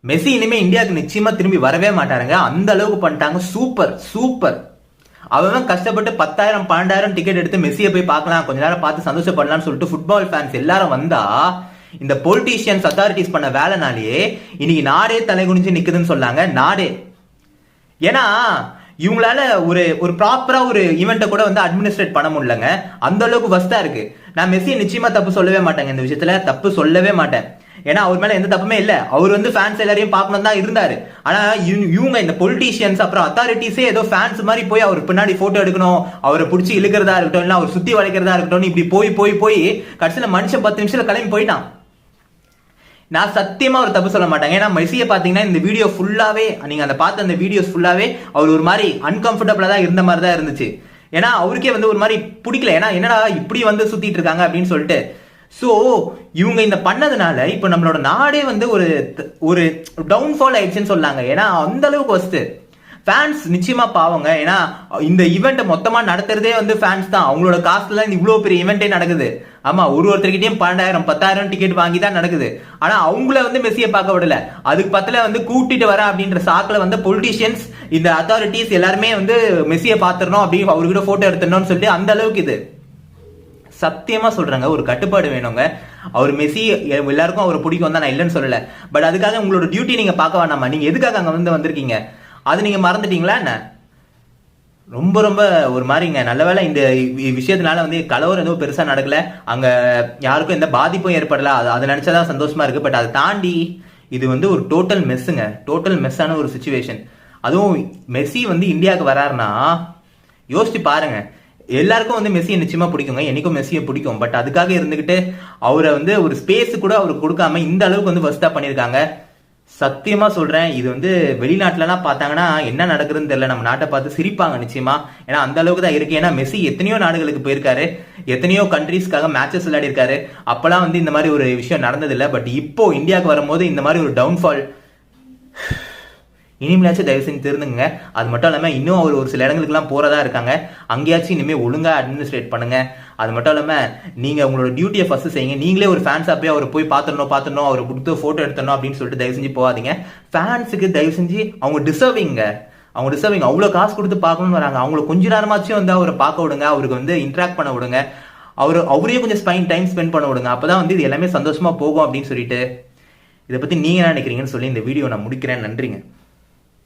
Messi இனிமே இந்தியாவுக்கு நிச்சயமா திரும்பி வரவே மாட்டாருங்க. அந்த அளவுக்கு பண்ணிட்டாங்க. Super super. அவன் கஷ்டப்பட்டு 10,000 12,000 டிக்கெட் எடுத்து மெஸ்ஸியை போய் பார்க்கலாம், கொஞ்ச நேரம் பார்த்து சந்தோஷப்படலாம்னு சொல்லிட்டு ஃபுட்பால் ஃபேன்ஸ் எல்லாரும் வந்தா இந்த பொலிட்டீஷியன்ஸ் அத்தாரிட்டிஸ் பண்ண வேலைனாலேயே இன்னைக்கு நாடே தலைகுனிஞ்சு நிக்குதுன்னு சொல்லாங்க. நாடே. ஏன்னா இவங்களால ஒரு ப்ராப்பரா ஒரு ஈவெண்ட்டை கூட வந்து அட்மினிஸ்ட்ரேட் பண்ண முடியலங்க. அந்த அளவுக்கு வஸ்தா இருக்கு. நான் மெஸ்ஸியை நிச்சயமா தப்பு சொல்லவே மாட்டேங்க. இந்த விஷயத்துல தப்பு சொல்லவே மாட்டேன். ஏன்னா அவர் மேல எந்த தப்புமே இல்ல. அவர் வந்து ஃபேன்ஸ் எல்லாரையும் பார்க்கணும் தான் இருந்தாரு. ஆனா இவங்க இந்த பொலிட்டீஷியன்ஸ் அப்புறம் அத்தாரிட்டிஸே ஏதோ ஃபேன்ஸ் மாதிரி போய் அவர் பின்னாடி போட்டோ எடுக்கணும், அவரை பிடிச்சி இழுக்கிறதா இருக்கட்டும், இல்ல அவர் சுத்தி வளைக்கிறதா இருக்கட்டும், இப்படி போய் போய் போய் கடைசியில மனுஷன் 10 நிமிஷத்துல கிளம்பி போயிட்டான். நான் சத்தியமா ஒரு தப்பு சொல்ல மாட்டாங்க. ஏன்னா மெஸ்ஸியை பாத்தீங்கன்னா இந்த வீடியோ ஃபுல்லாவே நீங்க அந்த பார்த்த அந்த வீடியோஸ் ஃபுல்லாவே அவர் ஒரு மாதிரி அன்கம்ஃபர்டபுளா தான் இருந்த மாதிரி தான் இருந்துச்சு. ஏன்னா அவருக்கே வந்து ஒரு மாதிரி பிடிக்கல. ஏன்னா என்னடா இப்படி வந்து சுத்திட்டு இருக்காங்க அப்படின்னு சொல்லிட்டு. சோ இவங்க இந்த பண்ணதுனால இப்ப நம்மளோட நாடே வந்து ஒரு டவுன்ஃபால் ஆயிடுச்சுன்னு சொல்லாங்க. ஏன்னா அந்த அளவுக்கு வஸ்து ஃபேன்ஸ் நிச்சயமா பாவங்க. ஏன்னா இந்த ஈவெண்ட் மொத்தமா நடத்துறதே வந்து ஃபேன்ஸ் தான். அவங்களோட காசுல இவ்வளவு பெரிய ஈவெண்டே நடக்குது. ஆமா, ஒருத்தர்கிட்டயும் 12,000 10,000 டிக்கெட் வாங்கி தான் நடக்குது. ஆனா அவங்கள வந்து மெஸ்ஸியை பார்க்க விடல. அதுக்கு பத்தில வந்து கூட்டிட்டு வர அப்படின்ற சாக்குல வந்து பொலிட்டீஷியன்ஸ் இந்த அத்தாரிட்டிஸ் எல்லாருமே வந்து மெஸ்ஸியை பாத்துறணும் அப்படி அவர்கிட்ட போட்டோ எடுத்துடணும்னு சொல்லிட்டு அந்த அளவுக்கு இது. சத்தியமா சொல்றாங்க, ஒரு கட்டுப்பாடு வேணுங்க. அவர் மெஸ்ஸி எல்லாருக்கும் அவர் பிடிக்கும் தான், நான் இல்லைன்னு சொல்லல. பட் அதுக்காக உங்களோட டியூட்டி நீங்க பார்க்க வேணாமா? நீங்க எதுக்காக அங்க வந்து வந்திருக்கீங்க அது நீங்க மறந்துட்டீங்களா என்ன? ரொம்ப ரொம்ப ஒரு மாதிரிங்க. நல்ல வேளை இந்த விஷயத்தினால வந்து கலவரம் எதுவும் பெருசா நடக்கல, அங்க யாருக்கும் எந்த பாதிப்பும் ஏற்படல. அதை நினைச்சாதான் சந்தோஷமா இருக்கு. பட் அதை தாண்டி இது வந்து ஒரு டோட்டல் மெஸ்ஸுங்க. டோட்டல் மெஸ்ஸான ஒரு சிச்சுவேஷன். அதுவும் மெஸ்ஸி வந்து இந்தியாவுக்கு வராருன்னா யோசிச்சு பாருங்க. எல்லாருக்கும் வந்து மெஸ்ஸியை நிச்சயமா பிடிக்குங்க, என்னைக்கும் மெஸ்ஸியை பிடிக்கும். பட் அதுக்காக இருந்துகிட்டு அவரை வந்து ஒரு ஸ்பேஸ் கூட அவருக்கு கொடுக்காம இந்த அளவுக்கு வந்து வஸ்தா பண்ணியிருக்காங்க. சத்தியமா சொல்றேன், இது வந்து வெளிநாட்டுலலாம் பார்த்தாங்கன்னா என்ன நடக்குதுன்னு தெரியல, நம்ம நாட்டை பார்த்து சிரிப்பாங்க நிச்சயமா. ஏன்னா அந்த அளவுக்கு தான் இருக்கு. ஏன்னா மெஸ்ஸி எத்தனையோ நாடுகளுக்கு போயிருக்காரு, எத்தனையோ கண்ட்ரீஸ்க்காக மேட்சஸ் விளையாடி இருக்காரு. அப்பெல்லாம் வந்து இந்த மாதிரி ஒரு விஷயம் நடந்தது இல்லை. பட் இப்போ இந்தியாவுக்கு வரும்போது இந்த மாதிரி ஒரு டவுன்ஃபால். இனிமேலாச்சும் தயவு செஞ்சு திருந்துங்க. அது மட்டும் இல்லாம இன்னும் அவர் ஒரு சில இடங்களுக்குலாம் போறதா இருக்காங்க. அங்கேயாச்சும் இனிமேல் ஒழுங்கா அட்மினிஸ்ட்ரேட் பண்ணுங்க. அது மட்டும் இல்லாம நீங்க உங்களோட டியூட்டியை ஃபர்ஸ்ட் செய்யுங்க. நீங்களே ஒரு ஃபேன்ஸா போய் அவர் போய் பார்த்துடணும் அவரை கொடுத்து போட்டோ எடுத்துடணும் அப்படின்னு சொல்லிட்டு தயவு செஞ்சு போகாதீங்க. ஃபேன்ஸுக்கு தயவு செஞ்சு அவங்க டிசர்விங். அவ்வளவு காசு கொடுத்து பார்க்கணும்னு வராங்க. அவங்கள கொஞ்ச நேரமாச்சும் வந்து அவரை பார்க்க விடுங்க, அவருக்கு வந்து இன்ட்ராக்ட் பண்ண விடுங்க, அவரே கொஞ்சம் டைம் ஸ்பெண்ட் பண்ண விடுங்க. அப்பதான் வந்து இது எல்லாமே சந்தோஷமா போகும் அப்படின்னு சொல்லிட்டு. இதை பத்தி நீங்க என்ன நினைக்கிறீங்கன்னு சொல்லி இந்த வீடியோ நான் முடிக்கிறேன். நன்றிங்க.